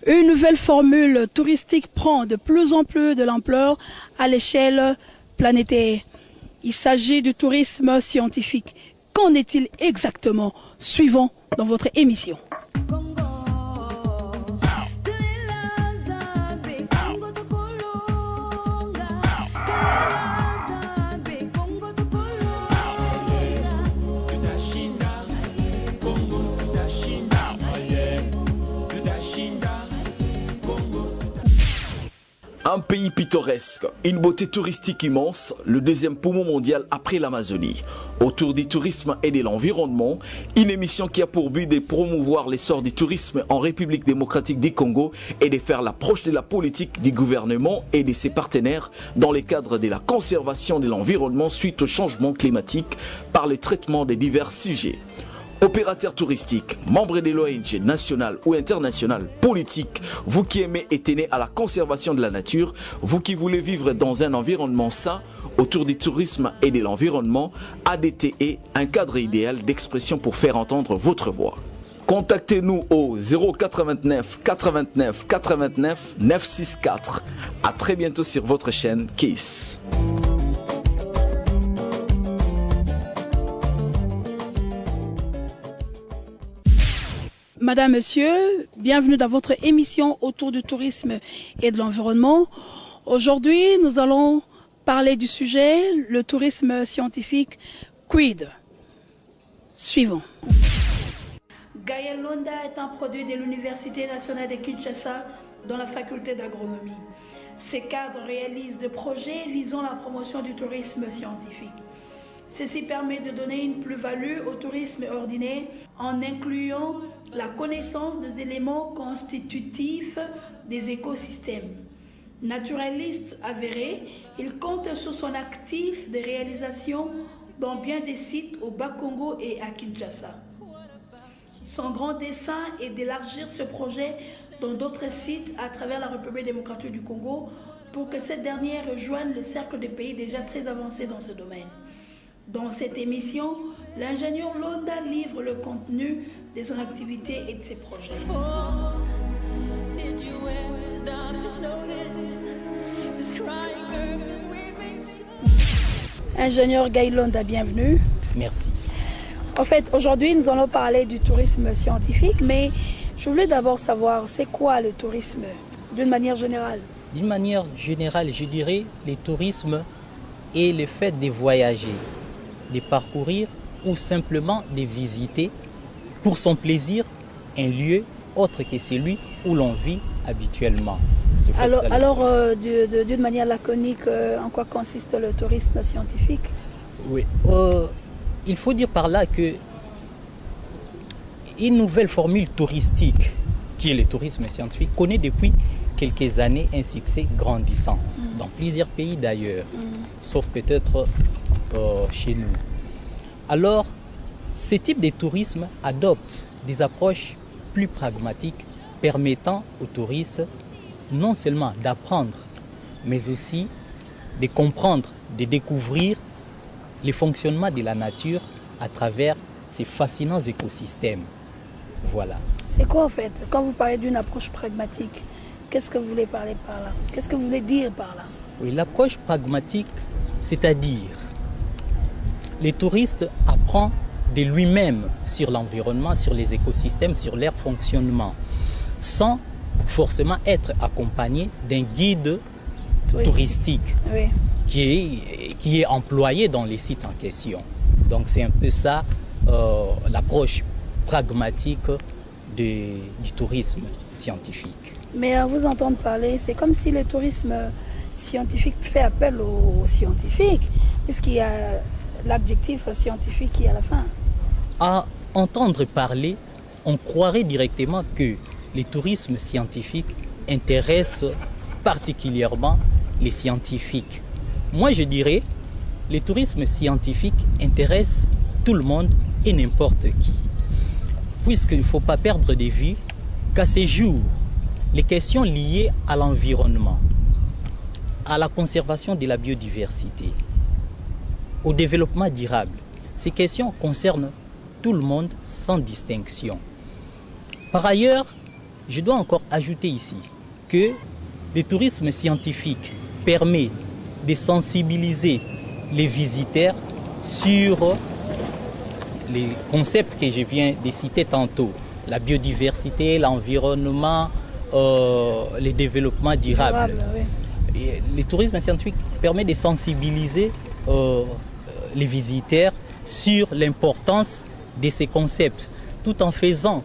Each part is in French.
Une nouvelle formule touristique prend de plus en plus de l'ampleur à l'échelle planétaire. Il s'agit du tourisme scientifique. Qu'en est-il exactement? Suivons dans votre émission. Un pays pittoresque, une beauté touristique immense, le deuxième poumon mondial après l'Amazonie. Autour du tourisme et de l'environnement, une émission qui a pour but de promouvoir l'essor du tourisme en République démocratique du Congo et de faire l'approche de la politique du gouvernement et de ses partenaires dans le cadre de la conservation de l'environnement suite au changement climatique par le traitement de divers sujets. Opérateurs touristiques, membres de l'ONG nationale ou internationale, politiques, vous qui aimez et tenez à la conservation de la nature, vous qui voulez vivre dans un environnement sain, autour du tourisme et de l'environnement, ADTE, un cadre idéal d'expression pour faire entendre votre voix. Contactez-nous au 089 89 89 964. À très bientôt sur votre chaîne KISS. Madame, Monsieur, bienvenue dans votre émission autour du tourisme et de l'environnement. Aujourd'hui, nous allons parler du sujet, le tourisme scientifique. Quid? Suivons. Gaël Londa est un produit de l'Université nationale de Kinshasa dans la faculté d'agronomie. Ces cadres réalisent des projets visant la promotion du tourisme scientifique. Ceci permet de donner une plus-value au tourisme ordinaire en incluant la connaissance des éléments constitutifs des écosystèmes. Naturaliste avéré, il compte sur son actif de réalisation dans bien des sites au Bas-Congo et à Kinshasa. Son grand dessein est d'élargir ce projet dans d'autres sites à travers la République démocratique du Congo pour que cette dernière rejoigne le cercle de pays déjà très avancés dans ce domaine. Dans cette émission, l'ingénieur Londa livre le contenu de son activité et de ses projets. Ingénieur Gaël Londa, bienvenue. Merci. En fait, aujourd'hui, nous allons parler du tourisme scientifique, mais je voulais d'abord savoir, c'est quoi le tourisme, d'une manière générale? D'une manière générale, je dirais, le tourisme est le fait de voyager, de parcourir ou simplement de visiter pour son plaisir un lieu autre que celui où l'on vit habituellement. Alors d'une manière laconique, en quoi consiste le tourisme scientifique? Oui, il faut dire par là que une nouvelle formule touristique, qui est le tourisme scientifique, connaît depuis quelques années un succès grandissant dans plusieurs pays d'ailleurs, sauf peut-être chez nous. Alors, ce type de tourisme adopte des approches plus pragmatiques permettant aux touristes non seulement d'apprendre, mais aussi de comprendre, de découvrir le fonctionnement de la nature à travers ces fascinants écosystèmes. Voilà. C'est quoi en fait? Quand vous parlez d'une approche pragmatique, qu'est-ce que vous voulez parler par là? Qu'est-ce que vous voulez dire par là? Oui, l'approche pragmatique, c'est-à-dire les touristes apprennent de lui-même sur l'environnement, sur les écosystèmes, sur leur fonctionnement, sans forcément être accompagné d'un guide touristique oui, qui est employé dans les sites en question. Donc c'est un peu ça l'approche pragmatique du tourisme scientifique. Mais à vous entendre parler, c'est comme si le tourisme scientifique fait appel aux scientifiques, puisqu'il y a l'objectif scientifique qui est à la fin. À entendre parler, on croirait directement que le tourisme scientifique intéresse particulièrement les scientifiques. Moi, je dirais, le tourisme scientifique intéresse tout le monde et n'importe qui. Puisqu'il ne faut pas perdre de vue qu'à ces jours, les questions liées à l'environnement, à la conservation de la biodiversité, au développement durable, ces questions concernent tout le monde sans distinction. Par ailleurs, je dois encore ajouter ici que le tourisme scientifique permet de sensibiliser les visiteurs sur les concepts que je viens de citer tantôt, la biodiversité, l'environnement, le développement durable. Oui. Et le tourisme scientifique permet de sensibiliser les visiteurs sur l'importance de ces concepts, tout en faisant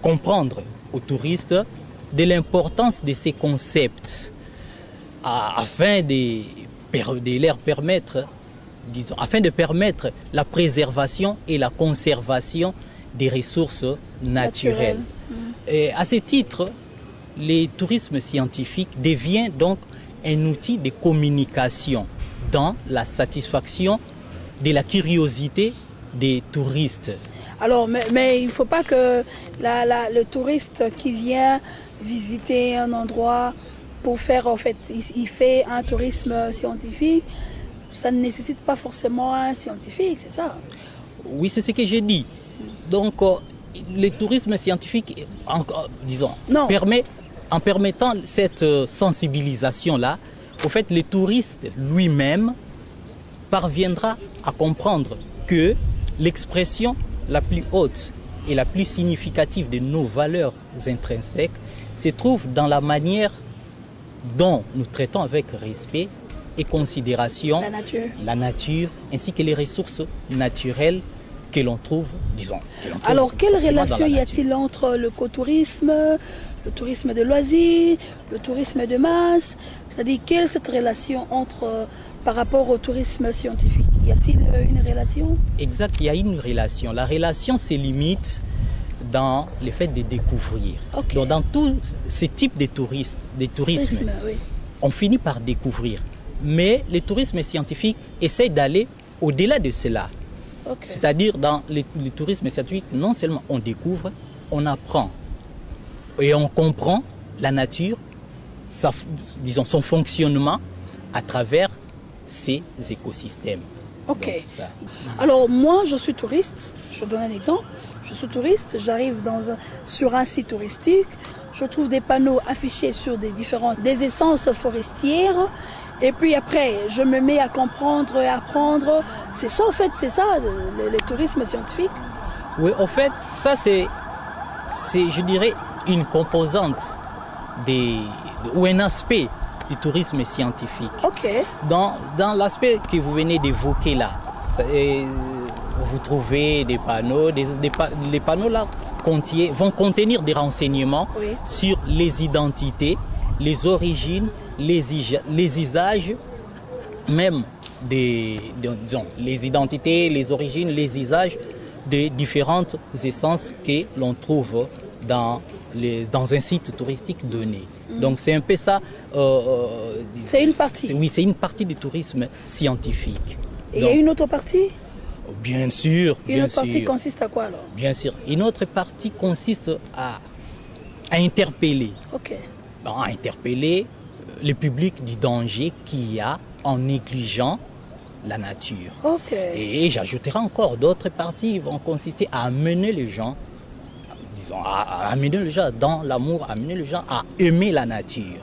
comprendre aux touristes de l'importance de ces concepts afin de leur permettre, disons, afin de permettre la préservation et la conservation des ressources naturelles. Et à ce titre, le tourisme scientifique devient donc un outil de communication dans la satisfaction de la curiosité des touristes. Alors, mais il ne faut pas que le touriste qui vient visiter un endroit pour faire, en fait, il fait un tourisme scientifique, ça ne nécessite pas forcément un scientifique, c'est ça? Oui, c'est ce que j'ai dit. Donc, le tourisme scientifique, disons, permet, en permettant cette sensibilisation-là, au fait, le touriste lui-même parviendra à comprendre que l'expression la plus haute et la plus significative de nos valeurs intrinsèques se trouve dans la manière dont nous traitons avec respect et considération la nature ainsi que les ressources naturelles que l'on trouve, disons. Alors, quelle relation y a-t-il entre l'écotourisme, le tourisme de loisirs, le tourisme de masse? C'est-à-dire, quelle est cette relation par rapport au tourisme scientifique? Y a-t-il une relation? Exact, il y a une relation. La relation se limite dans le fait de découvrir. Okay. Donc, dans tous ces types de tourisme, oui, on finit par découvrir. Mais le tourisme scientifique essaie d'aller au-delà de cela. Okay. C'est-à-dire, dans le tourisme scientifique, non seulement on découvre, on apprend et on comprend la nature, disons son fonctionnement à travers ces écosystèmes. Ok. Donc, alors moi, je suis touriste. Je donne un exemple. Je suis touriste. J'arrive sur un site touristique. Je trouve des panneaux affichés sur des essences forestières. Et puis après, je me mets à comprendre et à apprendre. C'est ça, en fait, c'est ça, le tourisme scientifique. Oui, en fait, ça c'est, je dirais, une composante ou un aspect du tourisme scientifique. Ok. Dans l'aspect que vous venez d'évoquer là, vous trouvez des panneaux, les panneaux là vont contenir des renseignements sur les identités, les origines, les usages, même disons, les identités, les origines, les usages des différentes essences que l'on trouve dans un site touristique donné. Donc c'est un peu ça. C'est une partie. Oui, c'est une partie du tourisme scientifique. Et il y a une autre partie? Bien sûr. Une autre partie consiste à quoi alors? Bien sûr. Une autre partie consiste à interpeller. Ok. Bon, à interpeller le public du danger qu'il y a en négligeant la nature. Ok. Et j'ajouterai encore d'autres parties vont consister à amener les gens, disons, à amener les gens dans l'amour, à amener les gens à aimer la nature,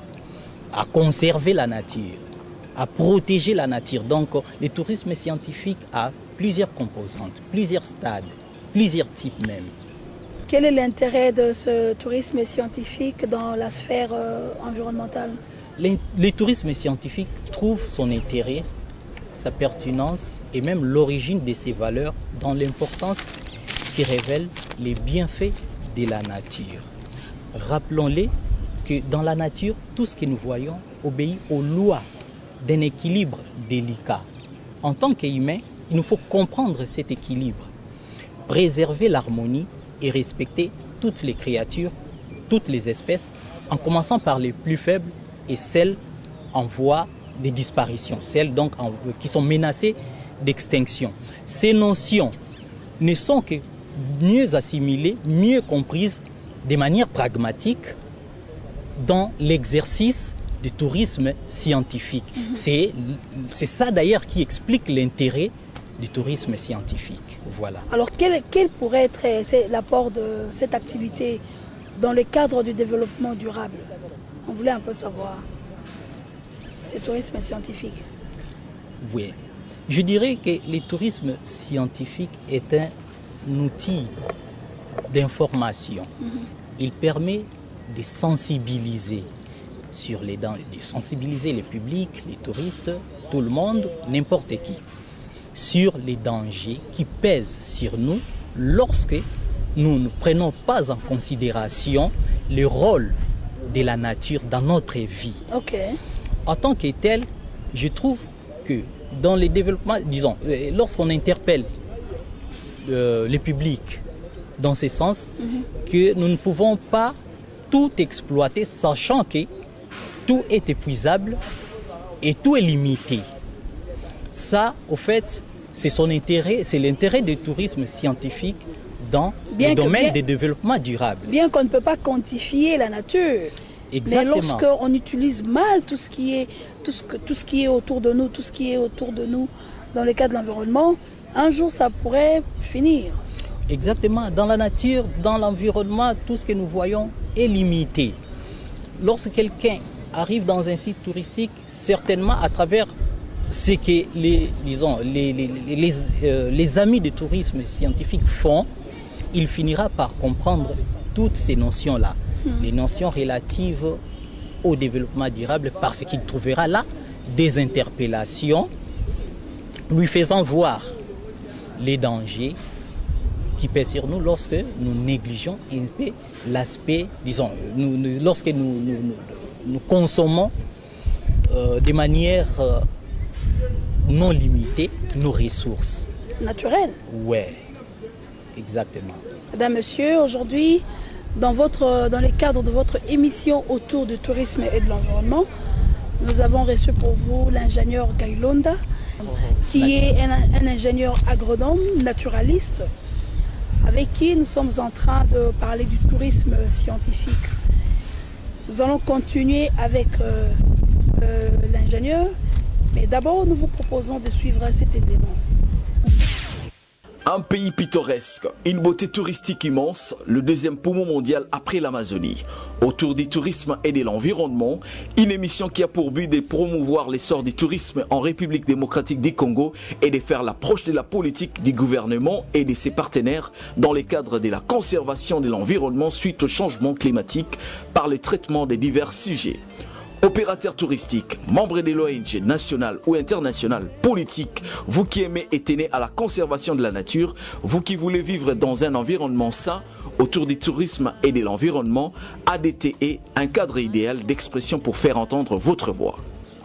à conserver la nature, à protéger la nature. Donc, le tourisme scientifique a plusieurs composantes, plusieurs stades, plusieurs types même. Quel est l'intérêt de ce tourisme scientifique dans la sphère environnementale? Le tourisme scientifique trouve son intérêt, sa pertinence et même l'origine de ses valeurs dans l'importance qui révèle les bienfaits de la nature. Rappelons-le que dans la nature, tout ce que nous voyons obéit aux lois d'un équilibre délicat. En tant qu'humains, il nous faut comprendre cet équilibre, préserver l'harmonie et respecter toutes les créatures, toutes les espèces, en commençant par les plus faibles et celles en voie de disparition, celles donc qui sont menacées d'extinction. Ces notions ne sont que mieux assimilées, mieux comprises de manière pragmatique dans l'exercice du tourisme scientifique. C'est ça d'ailleurs qui explique l'intérêt du tourisme scientifique. Voilà. Alors quel pourrait être l'apport de cette activité dans le cadre du développement durable. On voulait un peu savoir. C'est tourisme scientifique. Oui. Je dirais que le tourisme scientifique est un outil d'information. Il permet de sensibiliser de sensibiliser le public, les touristes, tout le monde, n'importe qui, sur les dangers qui pèsent sur nous lorsque nous ne prenons pas en considération le rôle de la nature dans notre vie. En tant que tel, je trouve que dans les développements, disons, lorsqu'on interpelle le public dans ce sens, que nous ne pouvons pas tout exploiter, sachant que tout est épuisable et tout est limité. Ça, au fait, c'est son intérêt, c'est l'intérêt du tourisme scientifique dans le domaine du développement durable. Bien qu'on ne peut pas quantifier la nature, exactement. Mais lorsqu'on utilise mal tout ce qui est autour de nous, dans le cas de l'environnement, un jour ça pourrait finir. Exactement. Dans la nature, dans l'environnement, tout ce que nous voyons est limité. Lorsque quelqu'un arrive dans un site touristique, certainement à travers ce que les amis de tourisme scientifique font, il finira par comprendre toutes ces notions-là, les notions relatives au développement durable, parce qu'il trouvera là des interpellations lui faisant voir les dangers qui pèsent sur nous lorsque nous négligeons un peu l'aspect, disons, lorsque nous consommons de manière non limitée nos ressources. Naturelles. Oui, exactement. Madame, Monsieur, aujourd'hui, dans le cadre de votre émission autour du tourisme et de l'environnement, nous avons reçu pour vous l'ingénieur Gailonda, qui est un ingénieur agronome, naturaliste, avec qui nous sommes en train de parler du tourisme scientifique. Nous allons continuer avec l'ingénieur, mais d'abord nous vous proposons de suivre cet élément. Un pays pittoresque, une beauté touristique immense, le deuxième poumon mondial après l'Amazonie. Autour du tourisme et de l'environnement, une émission qui a pour but de promouvoir l'essor du tourisme en République démocratique du Congo et de faire l'approche de la politique du gouvernement et de ses partenaires dans le cadre de la conservation de l'environnement suite au changement climatique par le traitement de divers sujets. Opérateurs touristiques, membres de l'ONG nationale ou internationale, politiques, vous qui aimez et tenez à la conservation de la nature, vous qui voulez vivre dans un environnement sain, autour du tourisme et de l'environnement, ADT est un cadre idéal d'expression pour faire entendre votre voix.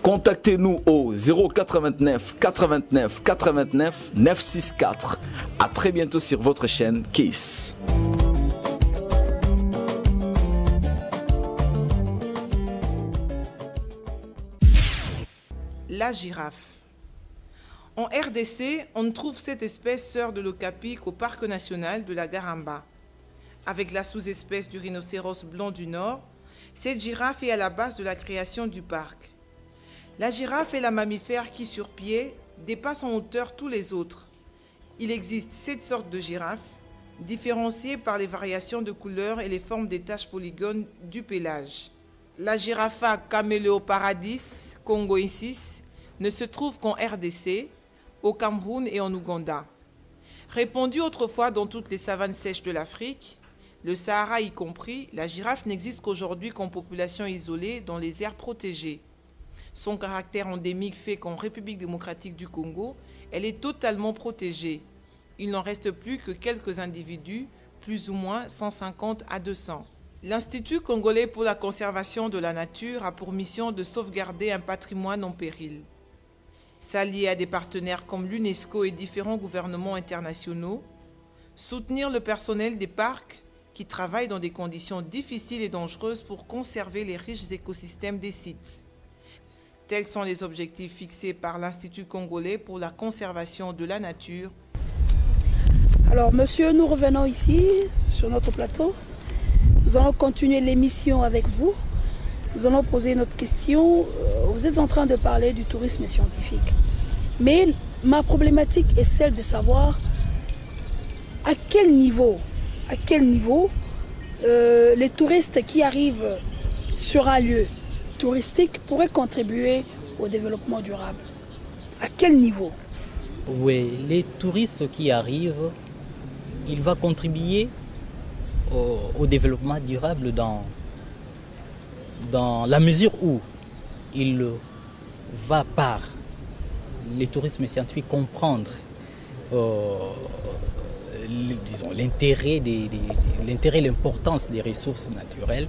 Contactez-nous au 089 89 89 964. À très bientôt sur votre chaîne KISS. La girafe. En RDC, on trouve cette espèce sœur de l'ocapi au parc national de la Garamba. Avec la sous-espèce du rhinocéros blanc du Nord, cette girafe est à la base de la création du parc. La girafe est la mammifère qui, sur pied, dépasse en hauteur tous les autres. Il existe 7 sortes de girafes, différenciées par les variations de couleurs et les formes des taches polygones du pelage. La Girafa caméléoparadis congoensis ne se trouve qu'en RDC, au Cameroun et en Ouganda. Répandue autrefois dans toutes les savanes sèches de l'Afrique, le Sahara y compris, la girafe n'existe qu'aujourd'hui qu'en population isolée dans les aires protégées. Son caractère endémique fait qu'en République démocratique du Congo, elle est totalement protégée. Il n'en reste plus que quelques individus, plus ou moins 150 à 200. L'Institut congolais pour la conservation de la nature a pour mission de sauvegarder un patrimoine en péril. S'allier à des partenaires comme l'UNESCO et différents gouvernements internationaux, soutenir le personnel des parcs qui travaillent dans des conditions difficiles et dangereuses pour conserver les riches écosystèmes des sites. Tels sont les objectifs fixés par l'Institut congolais pour la conservation de la nature. Alors monsieur, nous revenons ici sur notre plateau. Nous allons continuer l'émission avec vous. Nous allons poser notre question. Vous êtes en train de parler du tourisme scientifique. Mais ma problématique est celle de savoir à quel niveau les touristes qui arrivent sur un lieu touristique pourraient contribuer au développement durable? À quel niveau? Oui, les touristes qui arrivent, il va contribuer au développement durable dans la mesure où il va par les tourismes scientifiques comprendre l'intérêt et l'importance des ressources naturelles.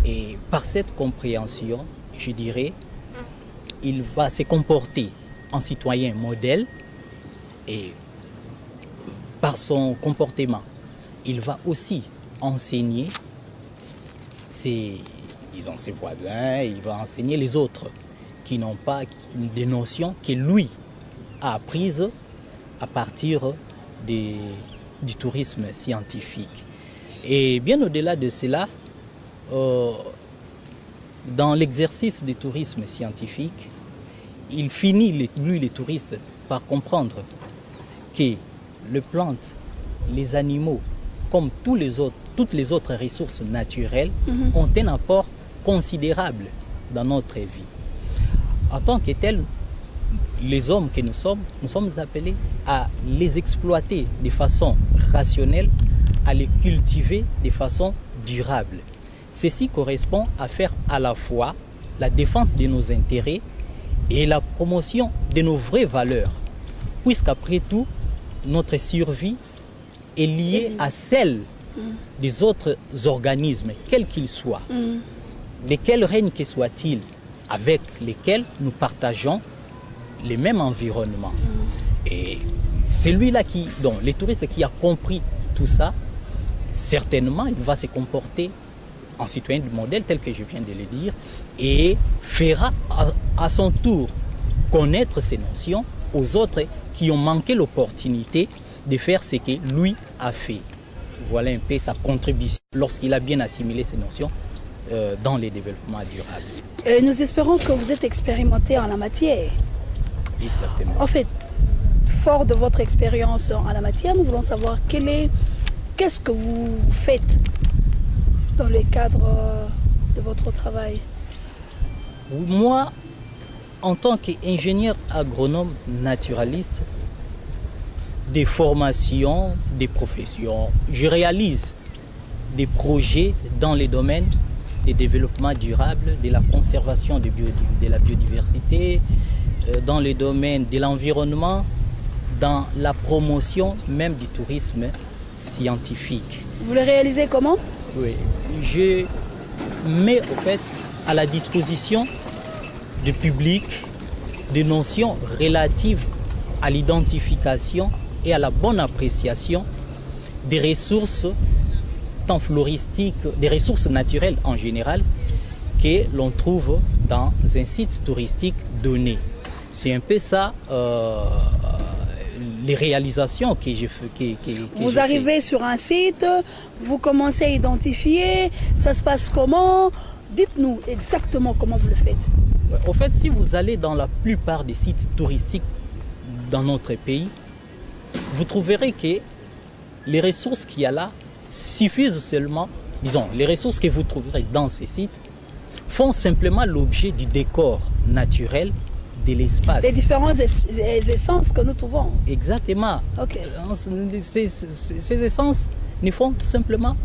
Et par cette compréhension, je dirais, il va se comporter en citoyen modèle et par son comportement, il va aussi enseigner ses voisins, il va enseigner les autres qui n'ont pas des notions que lui a apprises à partir du tourisme scientifique. Et bien au-delà de cela, dans l'exercice du tourisme scientifique, il finit, lui, les touristes, par comprendre que les plantes, les animaux, comme toutes les autres ressources naturelles, ont un apport considérable dans notre vie. En tant que tel, les hommes que nous sommes appelés à les exploiter de façon rationnelle, à les cultiver de façon durable. Ceci correspond à faire à la fois la défense de nos intérêts et la promotion de nos vraies valeurs, puisqu'après tout, notre survie est liée à celle des autres organismes, quels qu'ils soient, de quel règne que soient-ils, avec lesquels nous partageons les mêmes environnements. Et celui-là les touristes qui a compris tout ça, certainement il va se comporter en citoyen du modèle tel que je viens de le dire et fera à son tour connaître ces notions aux autres qui ont manqué l'opportunité de faire ce que lui a fait. Voilà un peu sa contribution lorsqu'il a bien assimilé ces notions dans le développement durable. Nous espérons que vous êtes expérimenté en la matière. Exactement. En fait, fort de votre expérience en la matière, nous voulons savoir qu'est-ce que vous faites dans le cadre de votre travail. Moi, en tant qu'ingénieur agronome naturaliste, des formations, des professions, je réalise des projets dans les domaines du développement durable, de la conservation de la biodiversité, dans le domaine de l'environnement, dans la promotion même du tourisme scientifique. Vous le réalisez comment? Oui, je mets au fait à la disposition du public des notions relatives à l'identification et à la bonne appréciation des ressources tant floristiques, des ressources naturelles en général, que l'on trouve dans un site touristique donné. C'est un peu ça les réalisations que je fais. Vous arrivez sur un site, vous commencez à identifier, ça se passe comment? Dites-nous exactement comment vous le faites. Au fait, si vous allez dans la plupart des sites touristiques dans notre pays, vous trouverez que les ressources qu'il y a là suffisent seulement, disons, les ressources que vous trouverez dans ces sites font simplement l'objet du décor naturel de l'espace. Les différentes essences que nous trouvons. Exactement. Ok. Ces essences ne font tout simplement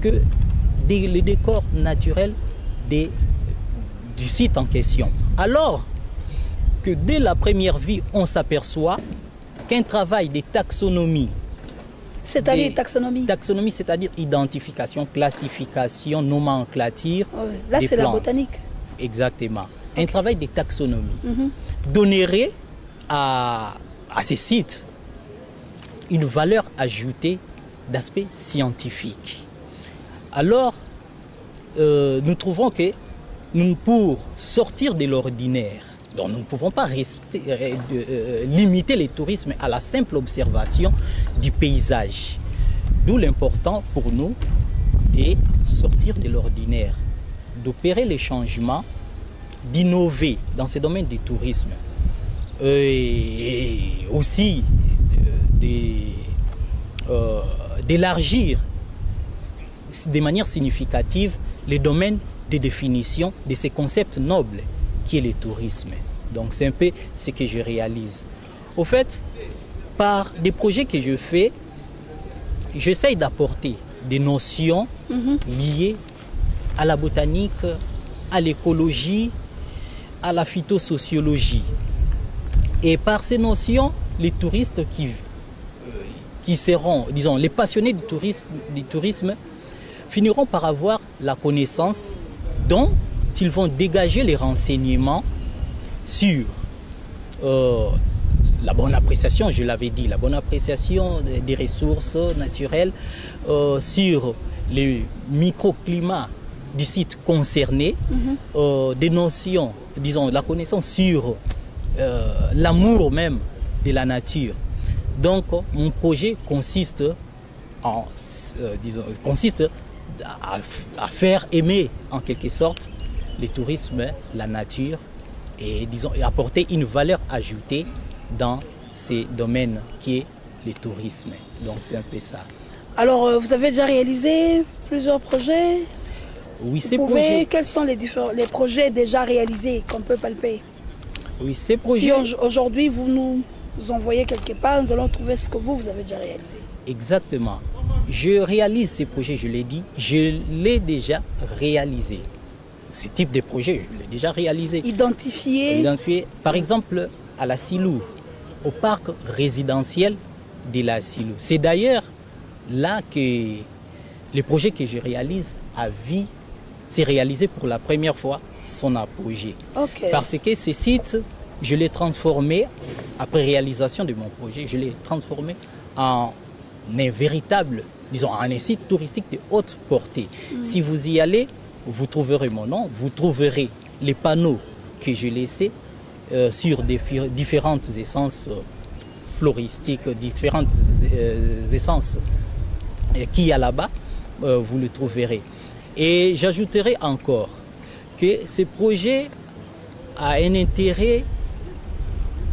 que le décor naturel du site en question. Alors que dès la première vue, on s'aperçoit qu'un travail de taxonomie, c'est-à-dire taxonomie. Taxonomie, c'est-à-dire identification, classification, nomenclature. Là, c'est la botanique. Exactement. Okay. Un travail de taxonomie donnerait à ces sites une valeur ajoutée d'aspect scientifique. Alors, nous trouvons que pour sortir de l'ordinaire, donc nous ne pouvons pas limiter le tourisme à la simple observation du paysage. D'où l'important pour nous est sortir de l'ordinaire, d'opérer les changements, d'innover dans ce domaine du tourisme et aussi d'élargir de manière significative les domaines de définition de ces concepts nobles qui est le tourisme. Donc c'est un peu ce que je réalise. Au fait, par des projets que je fais, j'essaye d'apporter des notions liées à la botanique, à l'écologie, à la phytosociologie. Et par ces notions, les touristes qui seront, disons, les passionnés du tourisme finiront par avoir la connaissance dont ils vont dégager les renseignements sur la bonne appréciation, je l'avais dit, la bonne appréciation des ressources naturelles, sur les microclimats du site concerné, des notions, disons, la connaissance sur l'amour même de la nature. Donc, mon projet consiste à faire aimer, en quelque sorte, le tourisme, la nature, et disons, apporter une valeur ajoutée dans ces domaines qui est le tourisme. Donc, c'est un peu ça. Alors, vous avez déjà réalisé plusieurs projets? Oui, ces projets. Quels sont les projets déjà réalisés qu'on peut palper? Oui, ces projets. Si aujourd'hui vous nous envoyez quelque part, nous allons trouver ce que vous avez déjà réalisé. Exactement. Je réalise ces projets, je l'ai dit, je l'ai déjà réalisé. Ce type de projet, je l'ai déjà réalisé. Identifié, par exemple, à la Silou, au parc résidentiel de la Silou. C'est d'ailleurs là que le projet que je réalise s'est réalisé pour la première fois son apogée. Okay. Parce que ce site, je l'ai transformé, après réalisation de mon projet, je l'ai transformé en un véritable, disons, en un site touristique de haute portée. Si vous y allez, vous trouverez mon nom, vous trouverez les panneaux que j'ai laissés sur différentes essences floristiques, différentes essences qu'il y a là-bas, vous le trouverez. Et j'ajouterai encore que ce projet a un intérêt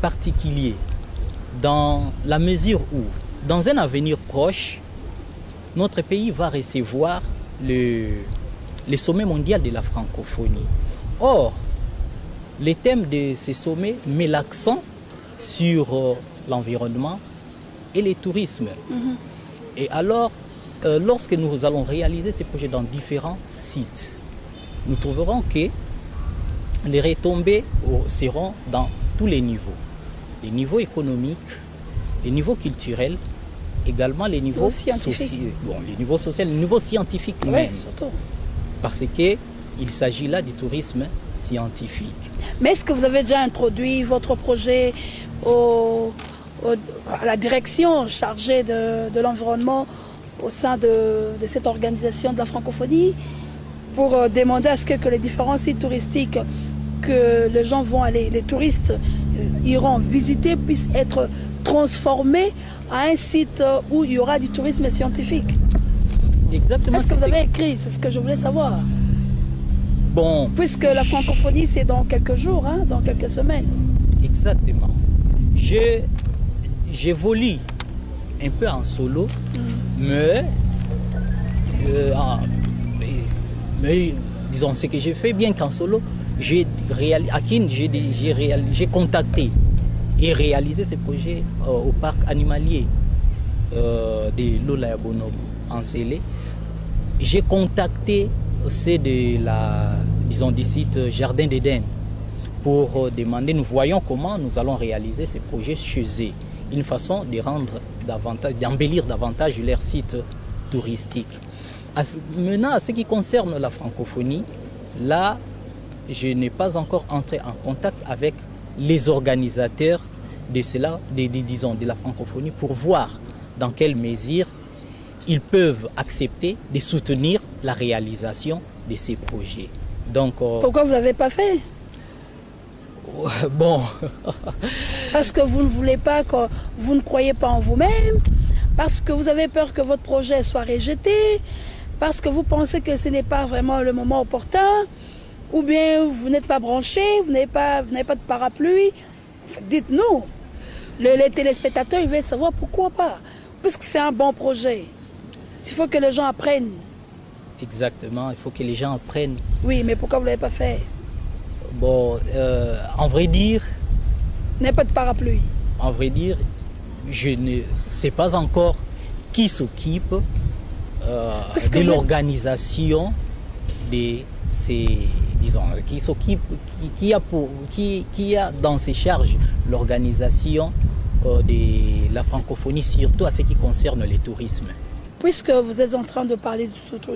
particulier dans la mesure où, dans un avenir proche, notre pays va recevoir le sommet mondial de la francophonie. Or, le thème de ce sommet met l'accent sur l'environnement et le tourisme. Et alors, lorsque nous allons réaliser ces projets dans différents sites, nous trouverons que les retombées seront dans tous les niveaux. Les niveaux économiques, les niveaux culturels, également les niveaux sociaux, les niveaux sociaux, les niveaux scientifiques même. Surtout. Parce qu'il s'agit là du tourisme scientifique. Mais est-ce que vous avez déjà introduit votre projet à la direction chargée de l'environnement au sein de cette organisation de la francophonie pour demander à ce que les différents sites touristiques que les gens vont aller, les touristes iront visiter, puissent être transformés à un site où il y aura du tourisme scientifique? Exactement. Est-ce que vous avez écrit? C'est ce que je voulais savoir. Bon. Puisque la francophonie, c'est dans quelques jours, hein, dans quelques semaines. Exactement. J'évolue un peu en solo, mais disons ce que j'ai fait, bien qu'en solo, à Kin, j'ai contacté et réalisé ce projet au parc animalier de Lola Bonobo en Sélé. J'ai contacté aussi du site Jardin d'Éden pour demander, nous voyons comment nous allons réaliser ces projets chez eux. Une façon de d'embellir davantage leur site touristique. Maintenant, à ce qui concerne la francophonie, là, je n'ai pas encore entré en contact avec les organisateurs de la francophonie pour voir dans quelle mesure ils peuvent accepter de soutenir la réalisation de ces projets. Donc, pourquoi vous ne l'avez pas fait? Bon. Parce que vous ne voulez pas, que vous ne croyez pas en vous-même, parce que vous avez peur que votre projet soit rejeté, parce que vous pensez que ce n'est pas vraiment le moment opportun, ou bien vous n'êtes pas branché, vous n'avez pas de parapluie. Dites-nous. Les téléspectateurs, ils veulent savoir pourquoi pas. Parce que c'est un bon projet. Il faut que les gens apprennent Exactement, il faut que les gens apprennent. Oui, mais pourquoi vous ne l'avez pas fait? Bon, en vrai dire... Il n'y a pas de parapluie. En vrai dire, je ne sais pas encore qui s'occupe de l'organisation de ces, disons, qui s'occupe, qui a dans ses charges l'organisation de la francophonie, surtout à ce qui concerne le tourisme. Puisque vous êtes en train de parler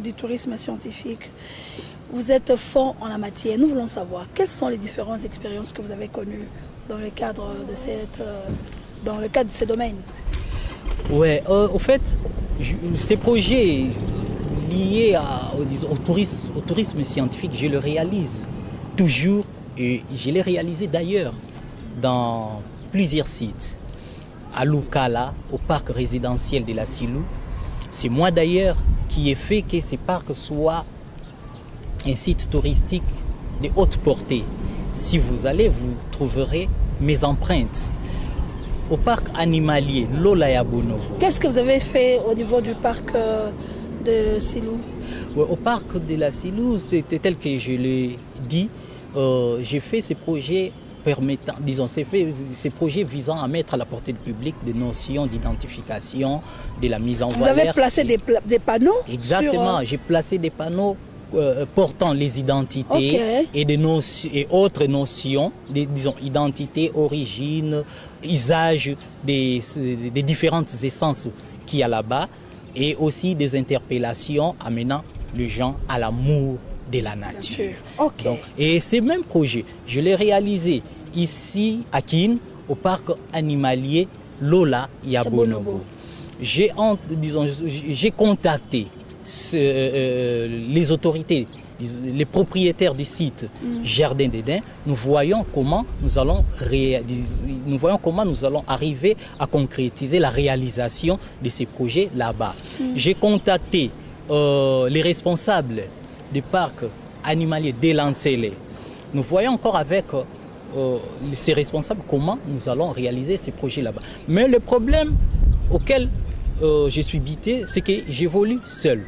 du tourisme scientifique, vous êtes fort en la matière. Nous voulons savoir quelles sont les différentes expériences que vous avez connues dans le cadre de ces domaines. Ouais, au fait, ces projets liés au tourisme scientifique, je le réalise toujours et je l'ai réalisé d'ailleurs dans plusieurs sites. À Lukala, au parc résidentiel de la Silou. C'est moi d'ailleurs qui ai fait que ce parc soit un site touristique de haute portée. Si vous allez, vous trouverez mes empreintes. Au parc animalier Lola ya Bonovo. Qu'est-ce que vous avez fait au niveau du parc de Silou? Au parc de la Silou, c'était tel que je l'ai dit, j'ai fait ces projets permettant, disons, ces projets visant à mettre à la portée du public des notions d'identification, de la mise en valeur. Vous avez placé des panneaux? Exactement, j'ai placé des panneaux portant les identités et autres notions, disons, identité, origine, usage des différentes essences qu'il y a là-bas, et aussi des interpellations amenant les gens à l'amour de la nature. Donc, et ces mêmes projets, je l'ai réalisé ici à Kin, au parc animalier Lola ya Bonobo. J'ai contacté les autorités, les propriétaires du site Jardin d'Éden. Nous voyons comment nous allons arriver à concrétiser la réalisation de ces projets là-bas. J'ai contacté les responsables du parc animalier d'Elancélé. Nous voyons encore avec ces responsables comment nous allons réaliser ces projets là-bas. Mais le problème auquel je suis bité, c'est que j'évolue seul.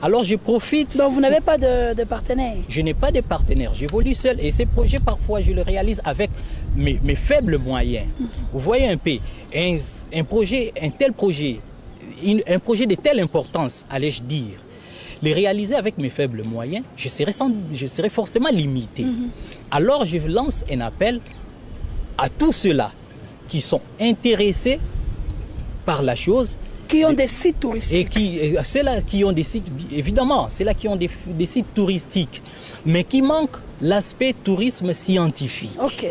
Alors je profite... Donc vous n'avez pas de partenaire? Je n'ai pas de partenaire, j'évolue seul et ces projets parfois je les réalise avec mes faibles moyens. Vous voyez un peu, un projet de telle importance, allais-je dire, les réaliser avec mes faibles moyens, je serais forcément limité. Alors je lance un appel à tous ceux-là qui sont intéressés par la chose. Qui ont des sites touristiques. Et ceux-là qui ont des sites, évidemment, ceux-là qui ont des sites touristiques, mais qui manquent l'aspect tourisme scientifique. Ok.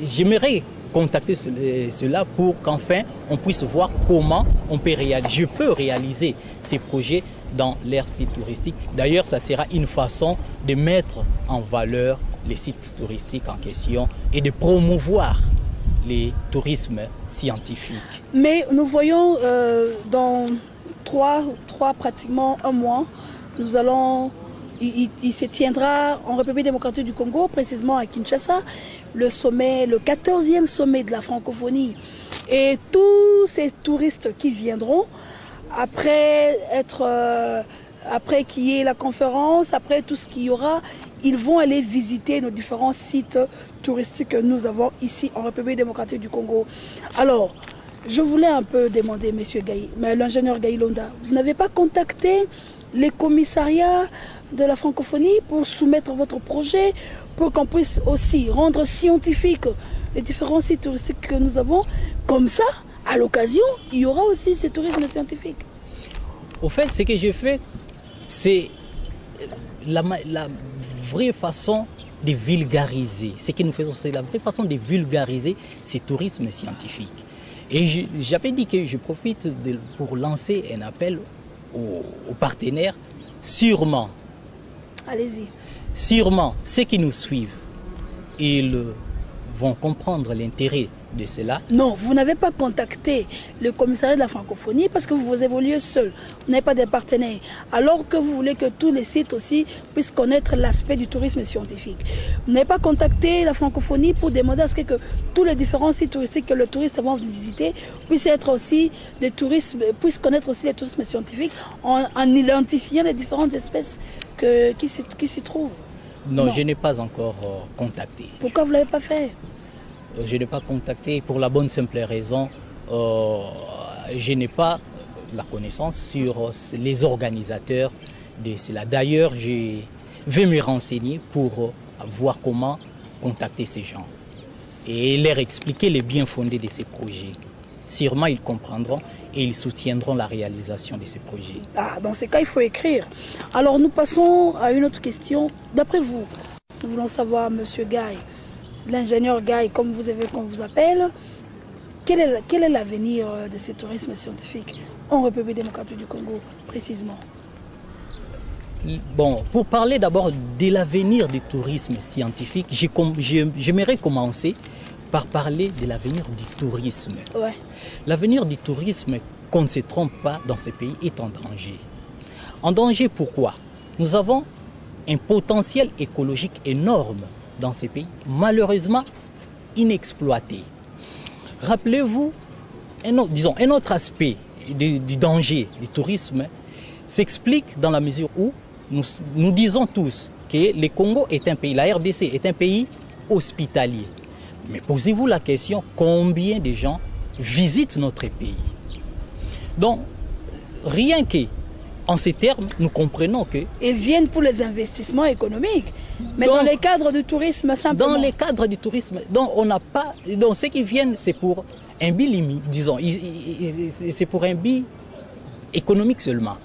J'aimerais contacter ceux-là pour qu'enfin on puisse voir comment je peux réaliser ces projets dans leur site touristique. D'ailleurs, ça sera une façon de mettre en valeur les sites touristiques en question et de promouvoir les tourismes scientifiques. Mais nous voyons dans pratiquement un mois, il se tiendra en République démocratique du Congo, précisément à Kinshasa, le 14e sommet de la francophonie. Et tous ces touristes qui viendront, après qu'il y ait la conférence, après tout ce qu'il y aura, ils vont aller visiter nos différents sites touristiques que nous avons ici en République démocratique du Congo. Alors, je voulais un peu demander, l'ingénieur Gaïlonda, vous n'avez pas contacté les commissariats de la francophonie pour soumettre votre projet, pour qu'on puisse aussi rendre scientifique les différents sites touristiques que nous avons? Comme ça, à l'occasion, il y aura aussi ce tourisme scientifique. Au fait, ce que j'ai fait, c'est la vraie façon de vulgariser. Ce que nous faisons, c'est la vraie façon de vulgariser ce tourisme scientifique. Et j'avais dit que je profite pour lancer un appel aux partenaires. Sûrement, allez-y. Sûrement, ceux qui nous suivent, ils vont comprendre l'intérêt de cela. Non, vous n'avez pas contacté le commissariat de la francophonie parce que vous évoluez seul. Vous n'avez pas de partenaires. Alors que vous voulez que tous les sites aussi puissent connaître l'aspect du tourisme scientifique. Vous n'avez pas contacté la francophonie pour demander à ce que tous les différents sites touristiques que le touriste va visiter puissent être aussi des touristes, puissent connaître aussi les tourismes scientifiques en identifiant les différentes espèces qui s'y trouvent. Non, je n'ai pas encore contacté. Pourquoi vous ne l'avez pas fait? Je n'ai pas contacté pour la bonne simple raison, je n'ai pas la connaissance sur les organisateurs de cela. D'ailleurs, je vais me renseigner pour voir comment contacter ces gens et leur expliquer les bien fondés de ces projets. Sûrement, ils comprendront et ils soutiendront la réalisation de ces projets. Ah, dans ces cas, il faut écrire. Alors, nous passons à une autre question. D'après vous, nous voulons savoir, Monsieur Gaye, l'ingénieur Gaye, comme qu'on vous appelle, quel est l'avenir de ce tourisme scientifique en République démocratique du Congo, précisément? Bon, pour parler d'abord de l'avenir du tourisme scientifique, j'aimerais commencer par parler de l'avenir du tourisme. Ouais. L'avenir du tourisme, qu'on ne se trompe pas, dans ce pays est en danger. En danger pourquoi? Nous avons un potentiel écologique énorme dans ces pays, malheureusement inexploité. Rappelez-vous, un autre aspect du danger du tourisme s'explique dans la mesure où nous disons tous que le Congo est un pays, la RDC est un pays hospitalier. Mais posez-vous la question, combien de gens visitent notre pays? Donc, rien qu'en ces termes, nous comprenons que... Ils viennent pour les investissements économiques, mais donc, dans les cadres du tourisme simplement. Dans les cadres du tourisme, donc on n'a pas... Donc ceux qui viennent, c'est pour un but limite, disons, c'est pour un but économique seulement.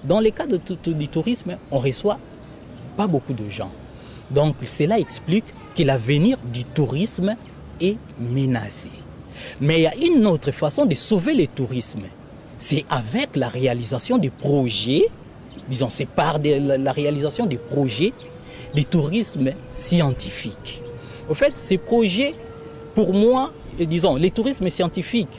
Dans les cadres du tourisme, on ne reçoit pas beaucoup de gens. Donc cela explique que l'avenir du tourisme est menacé. Mais il y a une autre façon de sauver le tourisme. C'est avec la réalisation des projets, disons, c'est par la réalisation des projets de tourisme scientifique. Au fait, ces projets, pour moi, disons, le tourisme scientifique,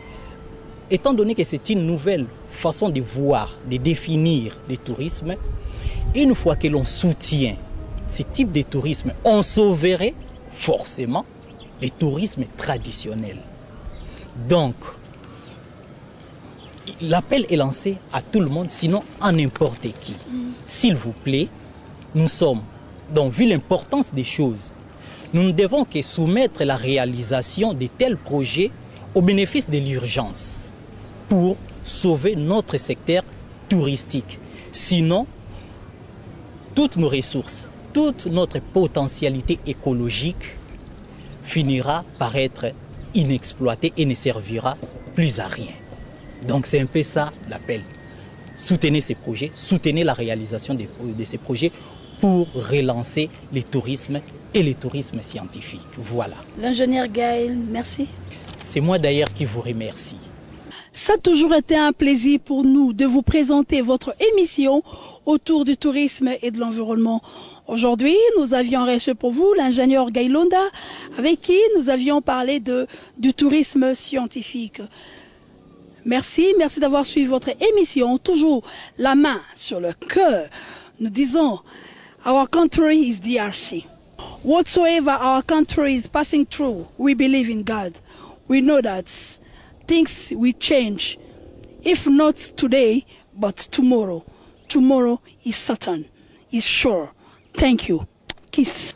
étant donné que c'est une nouvelle façon de voir, de définir le tourisme, une fois que l'on soutient ce type de tourisme, on sauverait forcément le tourisme traditionnel. Donc, l'appel est lancé à tout le monde, sinon à n'importe qui. S'il vous plaît, nous sommes, donc vu l'importance des choses, nous ne devons que soumettre la réalisation de tels projets au bénéfice de l'urgence pour sauver notre secteur touristique. Sinon, toutes nos ressources, toute notre potentialité écologique finira par être inexploitée et ne servira plus à rien. Donc c'est un peu ça l'appel. Soutenez ces projets, soutenez la réalisation de ces projets pour relancer le tourisme et le tourisme scientifique. Voilà. L'ingénieur Gaël, merci. C'est moi d'ailleurs qui vous remercie. Ça a toujours été un plaisir pour nous de vous présenter votre émission autour du tourisme et de l'environnement. Aujourd'hui, nous avions reçu pour vous l'ingénieur Gaël Londa, avec qui nous avions parlé du tourisme scientifique. Merci d'avoir suivi votre émission, toujours la main sur le cœur. Nous disons, our country is DRC. Whatsoever our country is passing through, we believe in God. We know that things will change, if not today, but tomorrow. Tomorrow is certain, is sure. Thank you. Kiss.